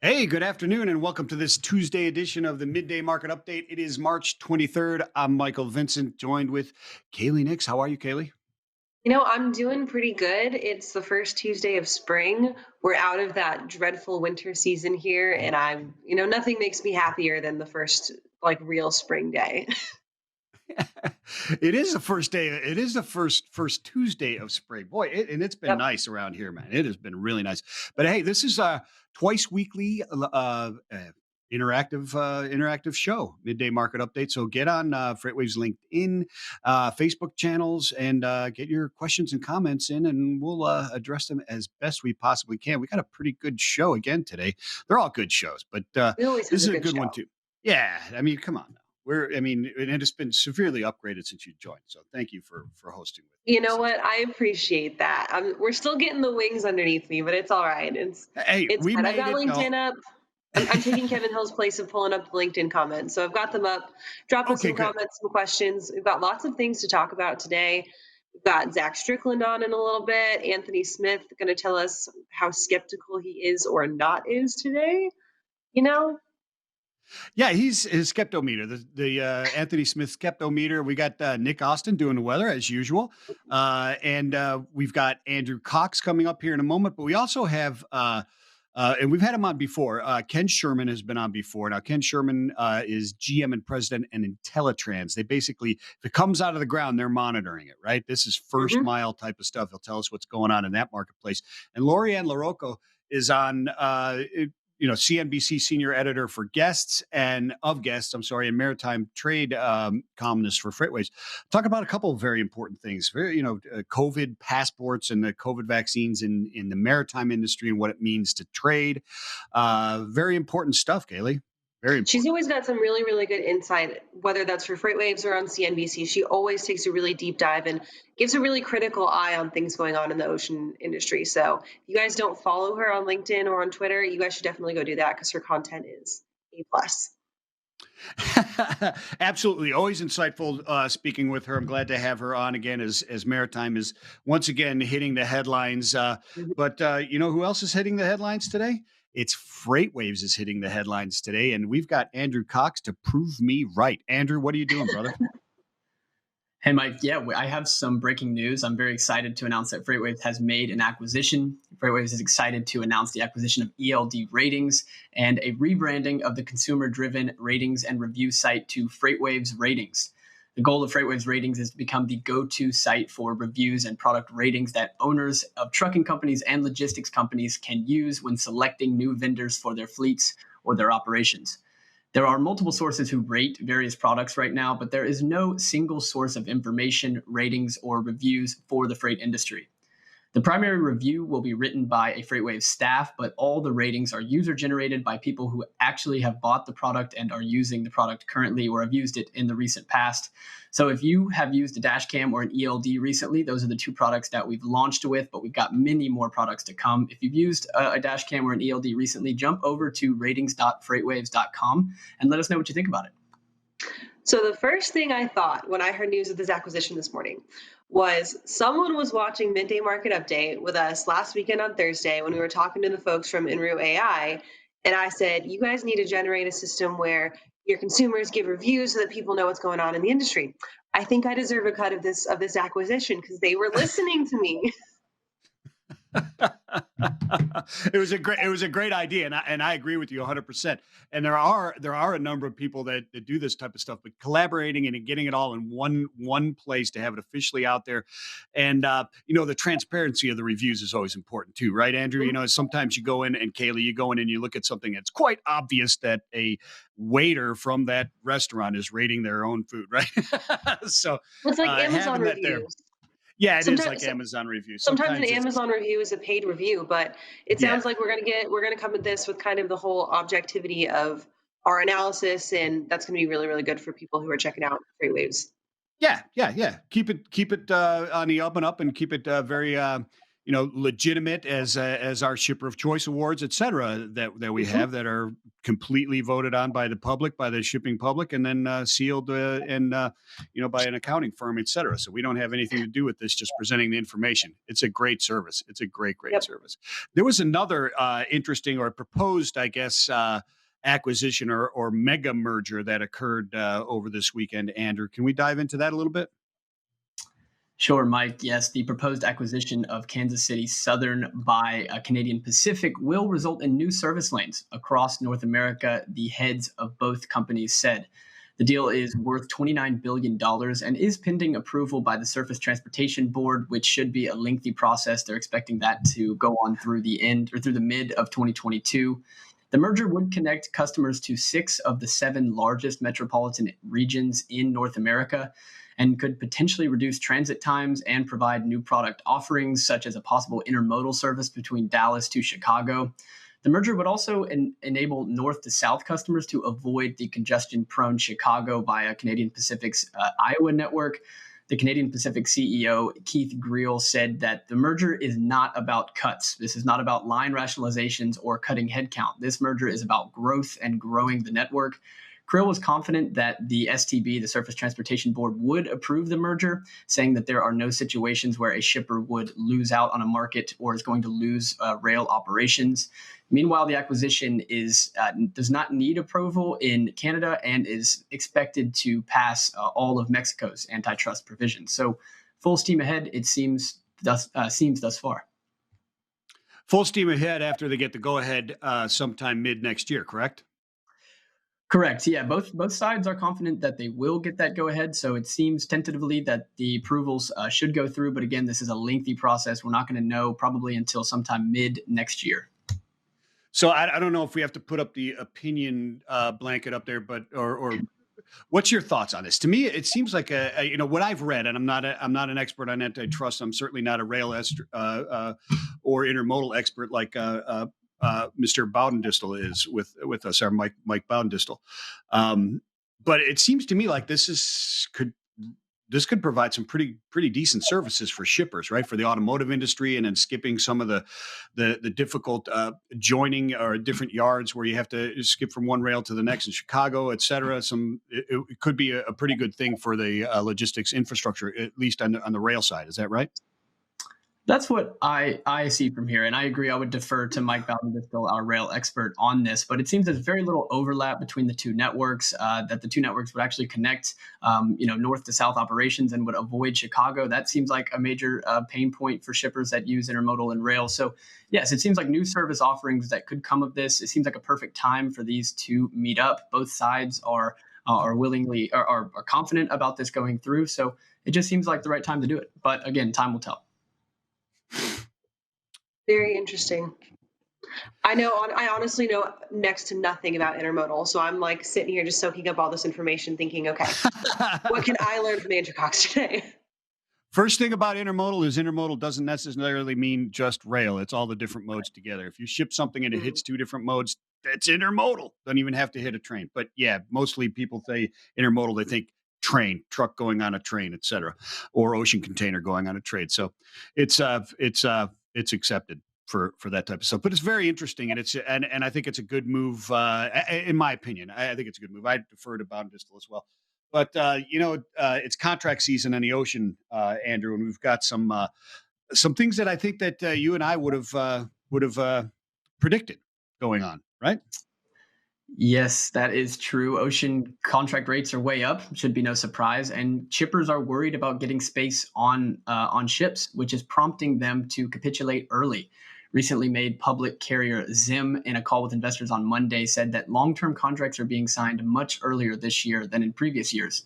Hey, good afternoon, and welcome to this Tuesday edition of the Midday Market Update. It is March 23rd. I'm Michael Vincent, joined with Kaylee Nix. How are you, Kaylee? I'm doing pretty good. It's the first Tuesday of spring. We're out of that dreadful winter season here, and nothing makes me happier than the first like real spring day. It is the first day. It is the first Tuesday of spring, boy, and it's been Yep. nice around here, man. It has been really nice. But hey, this is a twice weekly interactive show, Midday Market Update. So get on FreightWaves LinkedIn, Facebook channels, and get your questions and comments in, and we'll address them as best we possibly can. We got a pretty good show again today. They're all good shows, but We always this have is a a good good one show. too. Yeah, I mean, come on now. And it has been severely upgraded since you joined. So thank you for hosting with me You know this what? I appreciate that. We're still getting the wings underneath me, but it's all right. It's season. Hey, it's we good. I've made got it. LinkedIn up. I'm taking Kevin Hill's place of pulling up the LinkedIn comments. So I've got them up. Drop us Okay, some good. comments, some questions. We've got lots of things to talk about today. We've got Zach Strickland on in a little bit. Anthony Smith going to tell us how skeptical he is or not is today. You know, Yeah, he's his skeptometer, the Anthony Smith skeptometer. We got Nick Austin doing the weather as usual, and we've got Andrew Cox coming up here in a moment. But we also have. And we've had him on before. Ken Sherman has been on before. Now, Ken Sherman is GM and President and IntelliTrans. They basically, if it comes out of the ground, they're monitoring it, right? This is first hmm mile type of stuff. He'll tell us what's going on in that marketplace. And Ann Larocco is on CNBC Senior Editor for Guests and of Guests, I'm sorry, and Maritime Trade Columnist for FreightWaves. Talk about a couple of very important things. COVID passports and the COVID vaccines in the maritime industry and what it means to trade. Very important stuff, Kaylee. Very she's important. always got some really, really good insight, whether that's for FreightWaves or on CNBC. She always takes a really deep dive and gives a really critical eye on things going on in the ocean industry. So if you guys don't follow her on LinkedIn or on Twitter, you guys should definitely go do that because her content is A plus. Absolutely, always insightful speaking with her. I'm glad to have her on again as maritime is once again hitting the headlines. But you know who else is hitting the headlines today? It's FreightWaves is hitting the headlines today, and we've got Andrew Cox to prove me right. Andrew, what are you doing, brother? Hey, Mike. Yeah, I have some breaking news. I'm very excited to announce that FreightWaves has made an acquisition. FreightWaves is excited to announce the acquisition of ELD Ratings and a rebranding of the consumer-driven ratings and review site to FreightWaves Ratings. The goal of FreightWaves Ratings is to become the go-to site for reviews and product ratings that owners of trucking companies and logistics companies can use when selecting new vendors for their fleets or their operations. There are multiple sources who rate various products right now, but there is no single source of information, ratings, or reviews for the freight industry. The primary review will be written by a FreightWaves staff, but all the ratings are user generated by people who actually have bought the product and are using the product currently or have used it in the recent past. So if you have used a dash cam or an ELD recently, those are the two products that we've launched with, but we've got many more products to come. If you've used a dash cam or an ELD recently, jump over to ratings.freightwaves.com and let us know what you think about it. So the first thing I thought when I heard news of this acquisition this morning was someone was watching Midday Market Update with us last weekend on Thursday when we were talking to the folks from Enru AI, and I said, "You guys need to generate a system where your consumers give reviews so that people know what's going on in the industry." I think I deserve a cut of this acquisition because they were listening to me. It was a great idea, and I agree with you 100%. And there are a number of people that do this type of stuff, but collaborating and getting it all in one place to have it officially out there, and the transparency of the reviews is always important too, right, Andrew? Sometimes you go in, and Kaylee, you go in and you look at something that's quite obvious that a waiter from that restaurant is rating their own food, right? So It's like Amazon having that there, reviews. yeah, it is like Sometimes Amazon reviews. sometimes an Sometimes it's Amazon review is a paid review, but it yeah. sounds like we're gonna come at this with kind of the whole objectivity of our analysis, and that's gonna be really, really good for people who are checking out FreightWaves. Yeah, yeah, yeah. Keep it on the up and up, and keep it very legitimate as our shipper of choice awards, et cetera, that we have that are completely voted on by the public, by the shipping public, and then sealed and by an accounting firm, et cetera. So we don't have anything to do with this, just presenting the information. It's a great service. It's a great Yep. service. There was another interesting or proposed, I guess, acquisition or mega merger that occurred over this weekend. Andrew, can we dive into that a little bit? Sure, Mike. Yes, the proposed acquisition of Kansas City Southern by Canadian Pacific will result in new service lanes across North America, the heads of both companies said. The deal is worth $29 billion and is pending approval by the Surface Transportation Board, which should be a lengthy process. They're expecting that to go on through the mid of 2022. The merger would connect customers to 6 of the 7 largest metropolitan regions in North America and could potentially reduce transit times and provide new product offerings, such as a possible intermodal service between Dallas to Chicago. The merger would also enable north to south customers to avoid the congestion-prone Chicago via Canadian Pacific's Iowa network. The Canadian Pacific CEO, Keith Greel, said that the merger is not about cuts. This is not about line rationalizations or cutting headcount. This merger is about growth and growing the network. Krill was confident that the STB, the Surface Transportation Board, would approve the merger, saying that there are no situations where a shipper would lose out on a market or is going to lose rail operations. Meanwhile, the acquisition does not need approval in Canada and is expected to pass all of Mexico's antitrust provisions. So, full steam ahead, it seems thus far. Full steam ahead after they get the go-ahead sometime mid next year, correct? Correct. Yeah, both sides are confident that they will get that go-ahead. So it seems tentatively that the approvals should go through. But again, this is a lengthy process. We're not going to know probably until sometime mid next year. So I don't know if we have to put up the opinion blanket up there, but or what's your thoughts on this? To me, it seems like what I've read, and I'm not an expert on antitrust. I'm certainly not a rail or intermodal expert like Mr. Bowdendistel is with us, our Mike Bowdendistel. But it seems to me like this could provide some pretty decent services for shippers, right? For the automotive industry, and then skipping some of the difficult joining or different yards where you have to skip from one rail to the next in Chicago, et cetera. It could be a pretty good thing for the logistics infrastructure, at least on the rail side. Is that right? That's what I see from here. And I agree. I would defer to Mike Bowdendistel, our rail expert, on this. But it seems there's very little overlap between the two networks, that the two networks would actually connect, north to south operations and would avoid Chicago. That seems like a major pain point for shippers that use intermodal and rail. So, yes, it seems like new service offerings that could come of this. It seems like a perfect time for these to meet up. Both sides are confident about this going through. So it just seems like the right time to do it. But again, time will tell. Very interesting. I honestly know next to nothing about intermodal. So I'm like sitting here just soaking up all this information thinking, okay, what can I learn from Andrew Cox today? First thing about intermodal doesn't necessarily mean just rail. It's all the different modes together. If you ship something and it hits 2 different modes, that's intermodal. Doesn't even have to hit a train. But yeah, mostly people say intermodal, they think train, truck going on a train, et cetera, or ocean container going on a trade. So it's accepted for that type of stuff. But it's very interesting, and I think it's a good move. In my opinion, I think it's a good move. I defer to Bowdendistel as well. But it's contract season on the ocean, Andrew, and we've got some things that I think that you and I would have predicted going on, right? Yes, that is true. Ocean contract rates are way up. Should be no surprise. And shippers are worried about getting space on ships, which is prompting them to capitulate early. Recently made public carrier Zim, in a call with investors on Monday, said that long-term contracts are being signed much earlier this year than in previous years.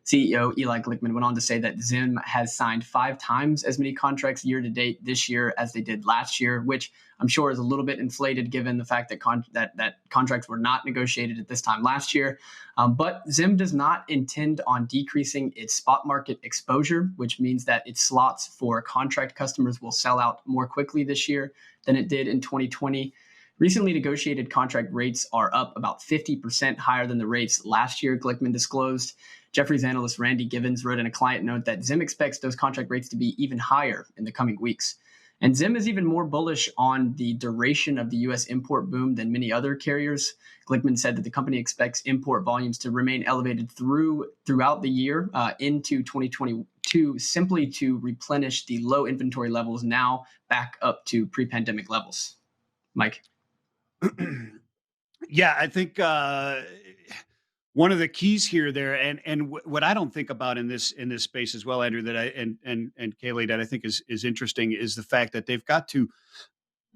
CEO Eli Glickman went on to say that Zim has signed 5 times as many contracts year to date this year as they did last year, which I'm sure is a little bit inflated given the fact that that contracts were not negotiated at this time last year. But Zim does not intend on decreasing its spot market exposure, which means that its slots for contract customers will sell out more quickly this year than it did in 2020. Recently negotiated contract rates are up about 50% higher than the rates last year, Glickman disclosed. Jefferies analyst Randy Givens wrote in a client note that Zim expects those contract rates to be even higher in the coming weeks. And Zim is even more bullish on the duration of the U.S. import boom than many other carriers. Glickman said that the company expects import volumes to remain elevated throughout the year into 2022, simply to replenish the low inventory levels now back up to pre-pandemic levels. Mike? Yeah, I think one of the keys here there, and what I don't think about in this space as well, Andrew, that I and Kaylee, that I think is interesting, is the fact that they've got to.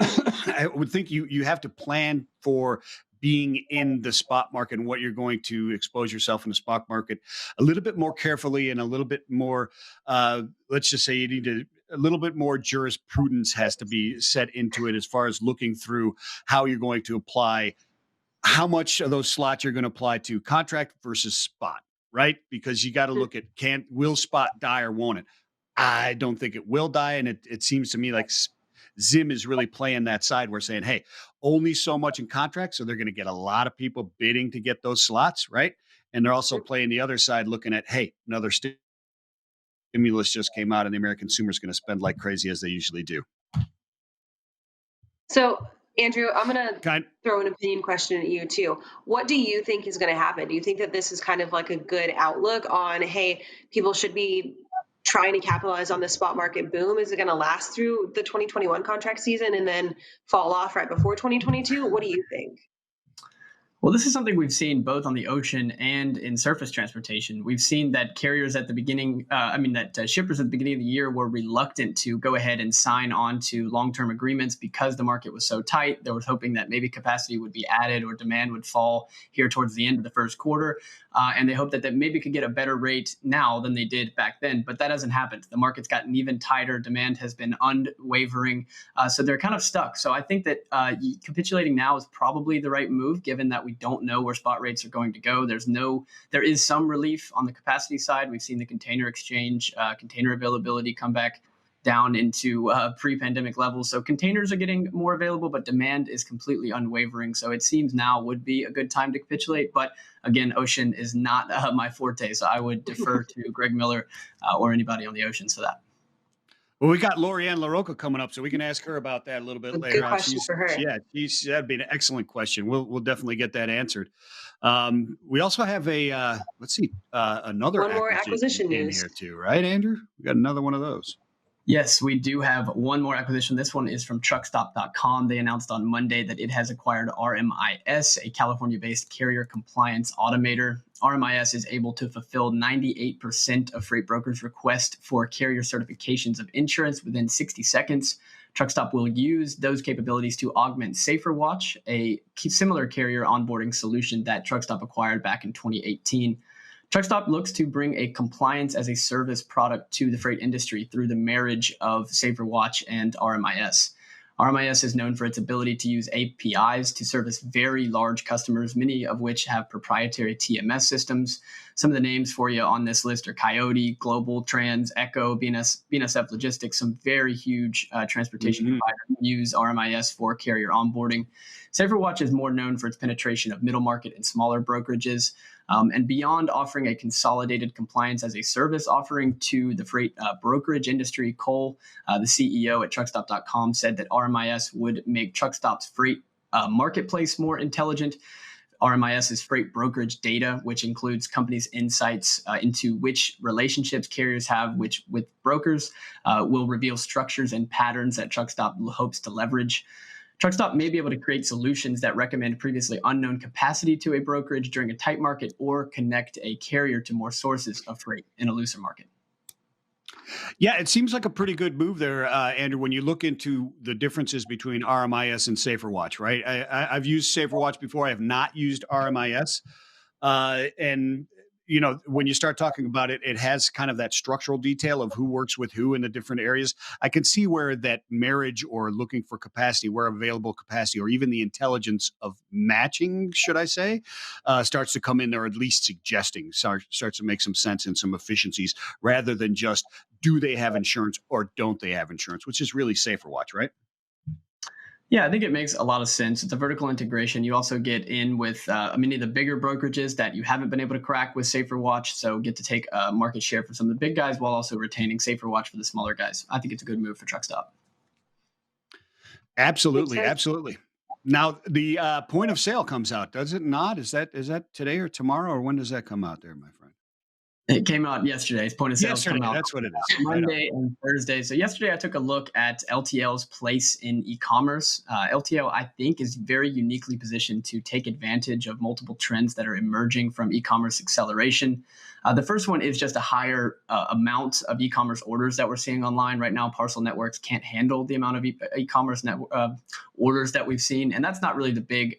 I would think you have to plan for being in the spot market and what you're going to expose yourself in the spot market a little bit more carefully and a little bit more. Let's just say you need to. A little bit more jurisprudence has to be set into it as far as looking through how you're going to apply, how much of those slots you're going to apply to contract versus spot, right? Because you got to look at will spot die or won't it? I don't think it will die. And it seems to me like Zim is really playing that side. We're saying, hey, only so much in contract. So they're going to get a lot of people bidding to get those slots, right? And they're also playing the other side, looking at, hey, another stimulus just came out and the American consumer is going to spend like crazy as they usually do. So, Andrew, I'm going to throw an opinion question at you too. What do you think is going to happen? Do you think that this is kind of like a good outlook on, hey, people should be trying to capitalize on the spot market boom? Is it going to last through the 2021 contract season and then fall off right before 2022? What do you think? Well, this is something we've seen both on the ocean and in surface transportation. We've seen that carriers at the beginning, shippers at the beginning of the year were reluctant to go ahead and sign on to long-term agreements because the market was so tight. They were hoping that maybe capacity would be added or demand would fall here towards the end of the first quarter. And they hoped that maybe could get a better rate now than they did back then. But that hasn't happened. The market's gotten even tighter. Demand has been unwavering. So they're kind of stuck. So I think that capitulating now is probably the right move, given that we don't know where spot rates are going to go. There is some relief on the capacity side. We've seen the container exchange, container availability come back down into pre-pandemic levels. So containers are getting more available, but demand is completely unwavering. So it seems now would be a good time to capitulate. But again, ocean is not my forte. So I would defer to Greg Miller or anybody on the oceans for that. Well, we got Ann Larocco coming up, so we can ask her about that a little bit later. Good question for her. Yeah, that'd be an excellent question. We'll definitely get that answered. We also have another one more acquisition in news here too, right, Andrew? We got another one of those. Yes, we do have one more acquisition. This one is from truckstop.com. They announced on Monday that it has acquired RMIS, a California-based carrier compliance automator. RMIS is able to fulfill 98% of freight brokers' requests for carrier certifications of insurance within 60 seconds. Truckstop will use those capabilities to augment SaferWatch, a similar carrier onboarding solution that Truckstop acquired back in 2018. Truckstop looks to bring a compliance as a service product to the freight industry through the marriage of SaferWatch and RMIS. RMIS is known for its ability to use APIs to service very large customers, many of which have proprietary TMS systems. Some of the names for you on this list are Coyote, Global, Trans, Echo, BNSF Logistics. Some very huge transportation providers use RMIS for carrier onboarding. SaferWatch is more known for its penetration of middle market and smaller brokerages. And beyond offering a consolidated compliance as a service offering to the freight brokerage industry, Cole, the CEO at truckstop.com, said that RMIS would make Truckstop's freight marketplace more intelligent. RMIS's freight brokerage data, which includes companies' insights into which relationships carriers have with brokers, will reveal structures and patterns that Truckstop hopes to leverage. Truckstop may be able to create solutions that recommend previously unknown capacity to a brokerage during a tight market or connect a carrier to more sources of freight in a looser market. Yeah, it seems like a pretty good move there, Andrew, when you look into the differences between RMIS and SaferWatch, right? I've used SaferWatch before. I have not used RMIS. And when you start talking about it, it has kind of that structural detail of who works with who in the different areas. I can see where that marriage or looking for capacity, where available capacity, or even the intelligence of matching, should I say, starts to come in, or at least suggesting starts to make some sense and some efficiencies, rather than just do they have insurance or don't they have insurance, which is really SaferWatch, right? Yeah, I think it makes a lot of sense. It's a vertical integration. You also get in with many of the bigger brokerages that you haven't been able to crack with SaferWatch, so get to take market share from some of the big guys while also retaining SaferWatch for the smaller guys. I think it's a good move for Truckstop. Absolutely, sense. absolutely. Now the point of sale comes out, does it not? Is that today or tomorrow, or when does that come out there, my friend? It came out yesterday. Its point of sales come Yesterday. out That's what it is. Right on. Monday and Thursday. So yesterday I took a look at LTL's place in e-commerce. LTL, I think, is very uniquely positioned to take advantage of multiple trends that are emerging from e-commerce acceleration. The first one is just a higher amount of e-commerce orders that we're seeing online right now. Parcel networks can't handle the amount of e-commerce orders that we've seen, and that's not really the big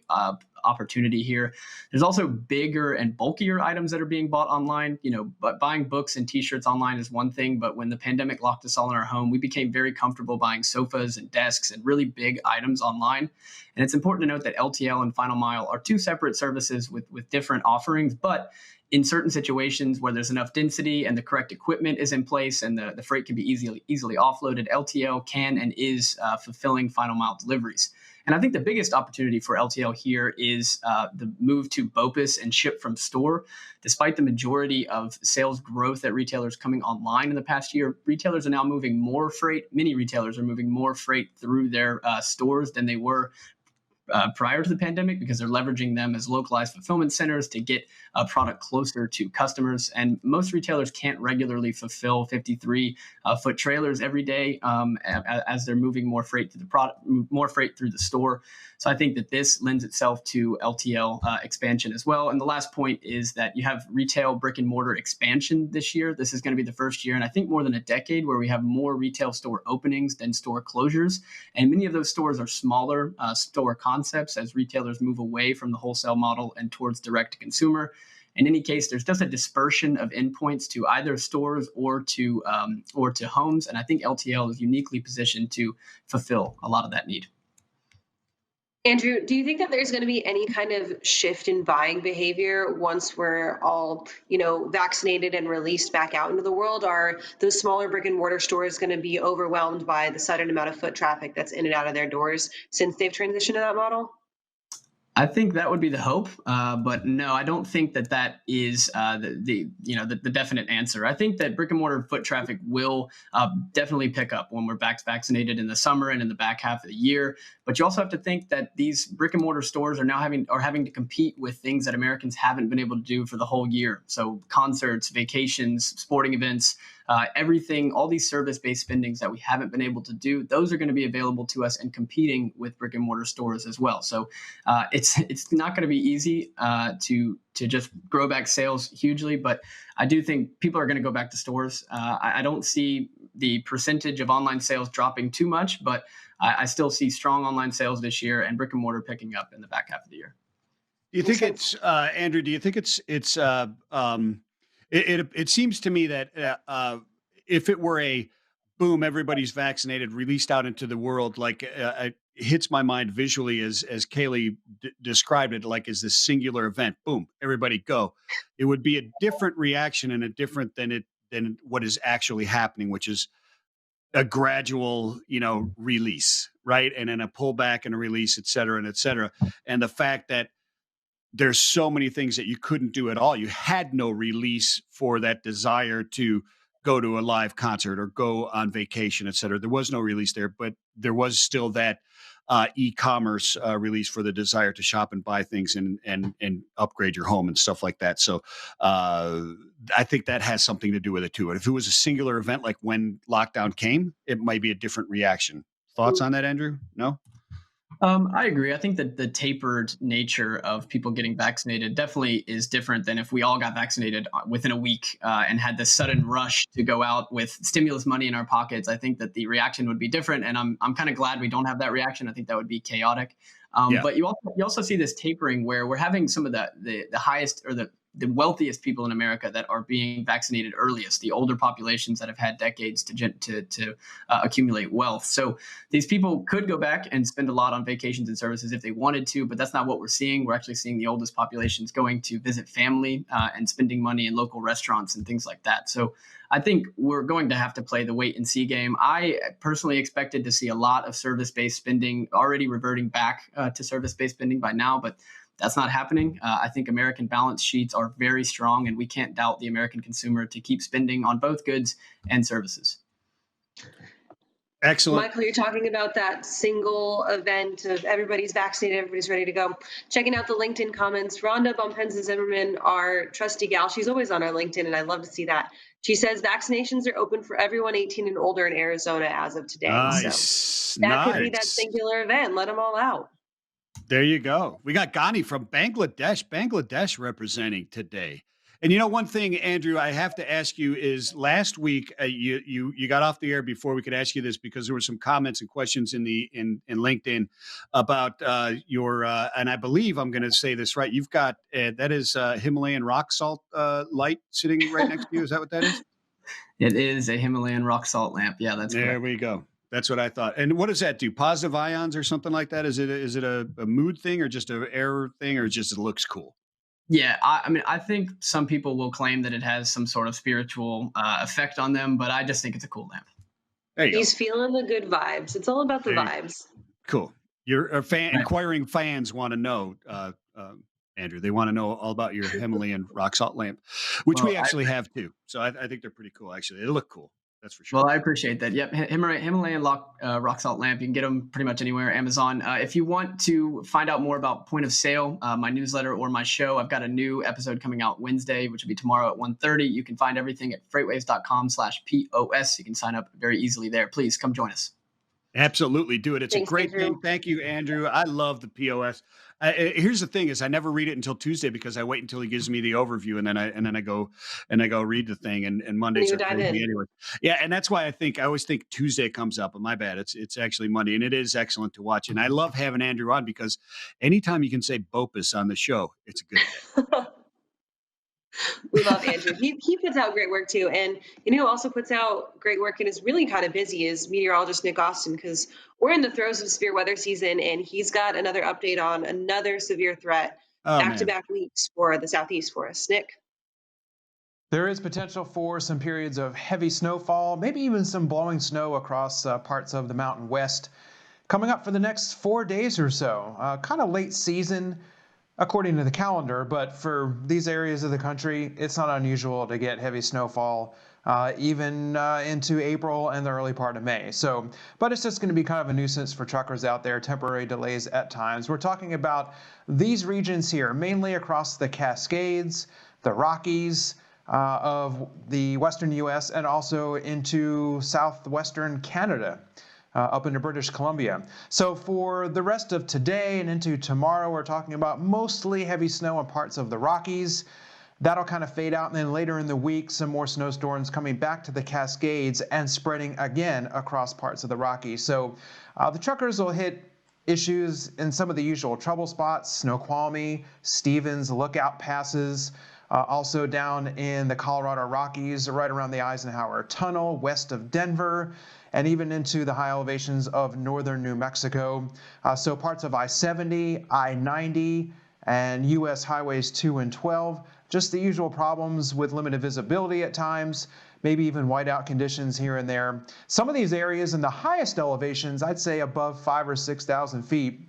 opportunity here. There's also bigger and bulkier items that are being bought online. But buying books and t-shirts online is one thing, but when the pandemic locked us all in our home, we became very comfortable buying sofas and desks and really big items online. And it's important to note that LTL and Final Mile are two separate services with different offerings, but in certain situations where there's enough density and the correct equipment is in place and the freight can be easily offloaded, LTL can and is fulfilling Final Mile deliveries. And I think the biggest opportunity for LTL here is the move to BOPUS and ship from store. Despite the majority of sales growth at retailers coming online in the past year, retailers are now moving more freight. Many retailers are moving more freight through their stores than they were prior to the pandemic, because they're leveraging them as localized fulfillment centers to get a product closer to customers. And most retailers can't regularly fulfill 53-foot trailers every day as they're moving more freight through the store. So I think that this lends itself to LTL expansion as well. And the last point is that you have retail brick and mortar expansion this year. This is going to be the first year in I think more than a decade where we have more retail store openings than store closures. And many of those stores are smaller store concepts as retailers move away from the wholesale model and towards direct to consumer. In any case, there's just a dispersion of endpoints to either stores or to homes. And I think LTL is uniquely positioned to fulfill a lot of that need. Andrew, do you think that there's going to be any kind of shift in buying behavior once we're all, vaccinated and released back out into the world? Are those smaller brick and mortar stores going to be overwhelmed by the sudden amount of foot traffic that's in and out of their doors since they've transitioned to that model? I think that would be the hope, but no, I don't think that is the definite answer. I think that brick and mortar foot traffic will definitely pick up when we're vaccinated in the summer and in the back half of the year. But you also have to think that these brick and mortar stores are now having to compete with things that Americans haven't been able to do for the whole year. So concerts, vacations, sporting events. Everything, all these service-based spendings that we haven't been able to do, those are going to be available to us and competing with brick and mortar stores as well. So it's not going to be easy to just grow back sales hugely, but I do think people are going to go back to stores. I don't see the percentage of online sales dropping too much, but I still see strong online sales this year and brick and mortar picking up in the back half of the year. Do you think it's Andrew? Do you think it seems to me that if it were a boom, everybody's vaccinated, released out into the world, like it hits my mind visually as Kaylee described it, like as this singular event. Boom, everybody go. It would be a different reaction and a different than what is actually happening, which is a gradual, release, right, and then a pullback and a release, et cetera, and et cetera. And the fact that there's so many things that you couldn't do at all. You had no release for that desire to go to a live concert or go on vacation, et cetera. There was no release there, but there was still that e-commerce release for the desire to shop and buy things and upgrade your home and stuff like that. So I think that has something to do with it too. And if it was a singular event, like when lockdown came, it might be a different reaction. Thoughts on that, Andrew? No? I agree. I think that the tapered nature of people getting vaccinated definitely is different than if we all got vaccinated within a week and had this sudden rush to go out with stimulus money in our pockets. I think that the reaction would be different, and I'm kind of glad we don't have that reaction. I think that would be chaotic. But you also see this tapering where we're having some of the highest or the wealthiest people in America that are being vaccinated earliest, the older populations that have had decades to accumulate wealth. So these people could go back and spend a lot on vacations and services if they wanted to, but that's not what we're seeing. We're actually seeing the oldest populations going to visit family and spending money in local restaurants and things like that. So I think we're going to have to play the wait and see game. I personally expected to see a lot of service-based spending already reverting back to service-based spending by now, but that's not happening. I think American balance sheets are very strong, and we can't doubt the American consumer to keep spending on both goods and services. Excellent. Michael, you're talking about that single event of everybody's vaccinated, everybody's ready to go. Checking out the LinkedIn comments, Rhonda Bumpenza Zimmerman, our trusty gal, she's always on our LinkedIn, and I love to see that. She says vaccinations are open for everyone 18 and older in Arizona as of today. Nice. So that could be that singular event. Let them all out. There you go. We got Ghani from Bangladesh representing today. And one thing, Andrew, I have to ask you is last week you got off the air before we could ask you this because there were some comments and questions in LinkedIn about your and I believe I'm going to say this right. You've got that is Himalayan rock salt light sitting right next to you. Is that what that is? It is a Himalayan rock salt lamp. Yeah, that's there. Correct. We go. That's what I thought. And what does that do? Positive ions or something like that? Is it a mood thing or just an air thing or just it looks cool? Yeah, I mean, I think some people will claim that it has some sort of spiritual effect on them, but I just think it's a cool lamp. He's feeling the good vibes. It's all about the vibes. Cool. Your inquiring fans want to know, Andrew. They want to know all about your Himalayan rock salt lamp, which we actually have too. So I think they're pretty cool. Actually, they look cool. That's for sure. Well, I appreciate that. Yep. Himalayan rock salt lamp. You can get them pretty much anywhere. Amazon. If you want to find out more about point of sale, my newsletter or my show, I've got a new episode coming out Wednesday, which will be tomorrow at 1:30. You can find everything at freightwaves.com/POS. You can sign up very easily there. Please come join us. Absolutely. Do it. It's a great thing. Thank you, Andrew. I love the POS. Here's the thing is I never read it until Tuesday because I wait until he gives me the overview and then I go read the thing and Mondays are crazy anyway. Yeah. And that's why I always think Tuesday comes up, but my bad. It's actually Monday and it is excellent to watch. And I love having Andrew on because anytime you can say Bopus on the show, it's a good thing. We love Andrew. He puts out great work too. And who also puts out great work and is really kind of busy is meteorologist Nick Austin, because we're in the throes of severe weather season and he's got another update on another severe threat back-to-back weeks for the Southeast for us. Nick? There is potential for some periods of heavy snowfall, maybe even some blowing snow across parts of the Mountain West coming up for the next 4 days or so. Kind of late season according to the calendar, but for these areas of the country, it's not unusual to get heavy snowfall even into April and the early part of May. But it's just going to be kind of a nuisance for truckers out there, temporary delays at times. We're talking about these regions here, mainly across the Cascades, the Rockies of the western U.S., and also into southwestern Canada. Up into British Columbia. So for the rest of today and into tomorrow, we're talking about mostly heavy snow in parts of the Rockies. That'll kind of fade out, and then later in the week, some more snowstorms coming back to the Cascades and spreading again across parts of the Rockies. So the truckers will hit issues in some of the usual trouble spots: Snoqualmie, Stevens, Lookout Passes. Also down in the Colorado Rockies, right around the Eisenhower Tunnel, west of Denver, and even into the high elevations of northern New Mexico. So parts of I-70, I-90, and U.S. Highways 2 and 12. Just the usual problems with limited visibility at times, maybe even whiteout conditions here and there. Some of these areas in the highest elevations, I'd say above 5,000 or 6,000 feet,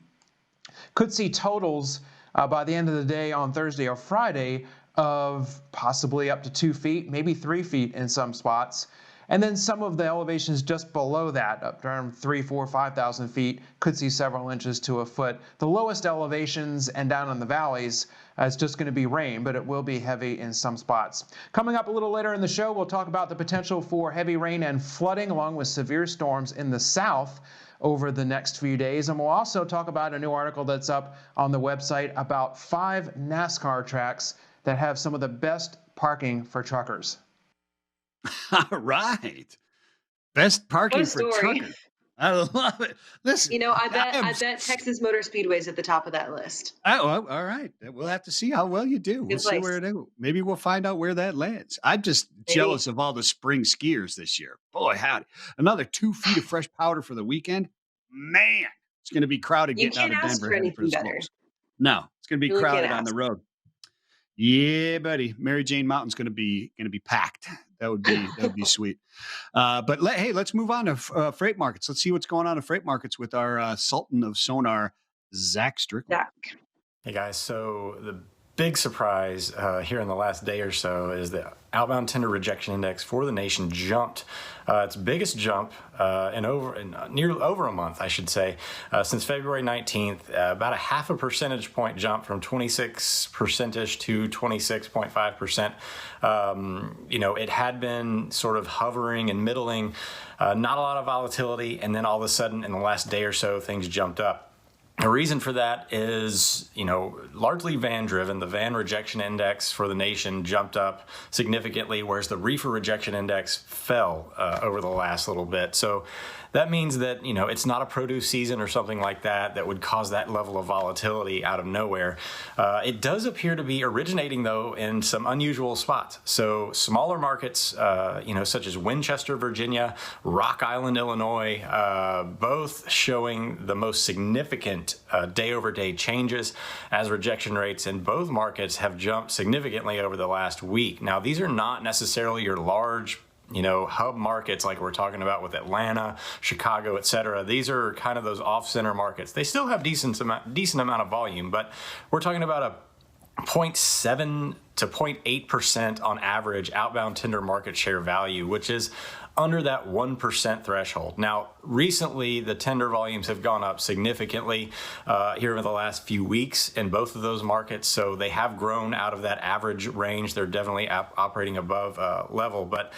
could see totals by the end of the day on Thursday or Friday of possibly up to 2 feet, maybe 3 feet in some spots. And then some of the elevations just below that, up around 3,000, 4,000, 5,000 feet, could see several inches to a foot. The lowest elevations and down in the valleys, it's just going to be rain, but it will be heavy in some spots. Coming up a little later in the show, we'll talk about the potential for heavy rain and flooding along with severe storms in the south over the next few days. And we'll also talk about a new article that's up on the website about 5 NASCAR tracks that have some of the best parking for truckers. All right. Best parking for truckers. I love it. Listen, I bet Texas Motor Speedway is at the top of that list. Oh, all right. We'll have to see how well you do. We'll see where it is. Maybe we'll find out where that lands. I'm just jealous of all the spring skiers this year. Boy, howdy. Another 2 feet of fresh powder for the weekend. Man, it's going to be crowded getting out of Denver. No, it's going to be crowded on the road. Yeah, buddy. Mary Jane Mountain's going to be packed. That would be sweet. But let's move on to freight markets. Let's see what's going on in freight markets with our Sultan of Sonar, Zach Strickland. Hey guys, so the big surprise here in the last day or so is the outbound tender rejection index for the nation jumped. Its biggest jump in over a month, I should say, since February 19th, about a half a percentage point jump from 26% to 26.5%. It had been sort of hovering and middling, not a lot of volatility, and then all of a sudden in the last day or so, things jumped up. The reason for that is, largely van-driven. The van rejection index for the nation jumped up significantly, whereas the reefer rejection index fell over the last little bit. So that means that, it's not a produce season or something like that would cause that level of volatility out of nowhere. It does appear to be originating, though, in some unusual spots. So smaller markets, such as Winchester, Virginia, Rock Island, Illinois, both showing the most significant day-over-day changes as rejection rates in both markets have jumped significantly over the last week. Now, these are not necessarily your large hub markets like we're talking about with Atlanta, Chicago, et cetera. These are kind of those off-center markets. They still have decent amount of volume, but we're talking about a 0.7 to 0.8% on average outbound tender market share value, which is under that 1% threshold. Now, recently, the tender volumes have gone up significantly here over the last few weeks in both of those markets, so they have grown out of that average range. They're definitely operating above level, but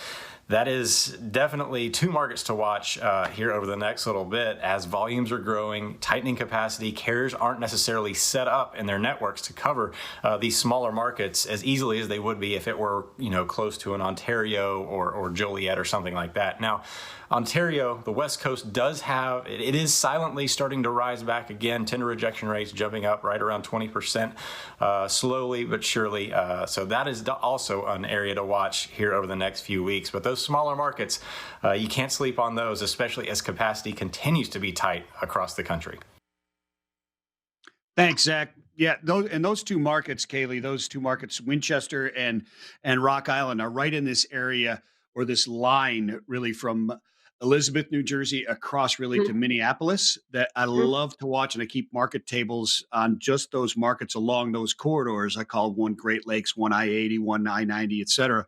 that is definitely two markets to watch here over the next little bit as volumes are growing, tightening capacity. Carriers aren't necessarily set up in their networks to cover these smaller markets as easily as they would be if it were, close to an Ontario or Joliet or something like that. Now, Ontario, the West Coast does have, it is silently starting to rise back again. Tender rejection rates jumping up right around 20%, slowly but surely. So that is also an area to watch here over the next few weeks. But those smaller markets, you can't sleep on those, especially as capacity continues to be tight across the country. Thanks, Zach. Yeah, those two markets, Kaylee, those two markets, Winchester and Rock Island, are right in this area or this line really from Elizabeth, New Jersey, across really to Minneapolis that I love to watch. And I keep market tables on just those markets along those corridors. I call one Great Lakes, one I-80, one I-90, et cetera,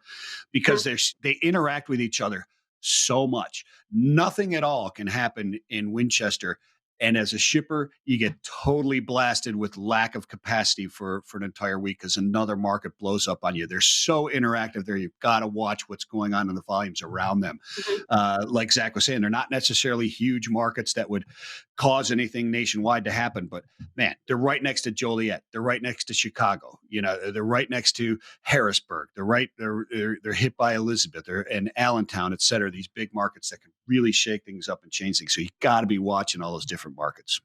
because they interact with each other so much. Nothing at all can happen in Winchester. And as a shipper, you get totally blasted with lack of capacity for an entire week because another market blows up on you. They're so interactive there. You've got to watch what's going on in the volumes around them. Like Zach was saying, they're not necessarily huge markets that would cause anything nationwide to happen. But man, they're right next to Joliet. They're right next to Chicago. They're right next to Harrisburg. They're hit by Elizabeth and Allentown, et cetera. These big markets that can really shake things up and change things. So you got to be watching all those different markets.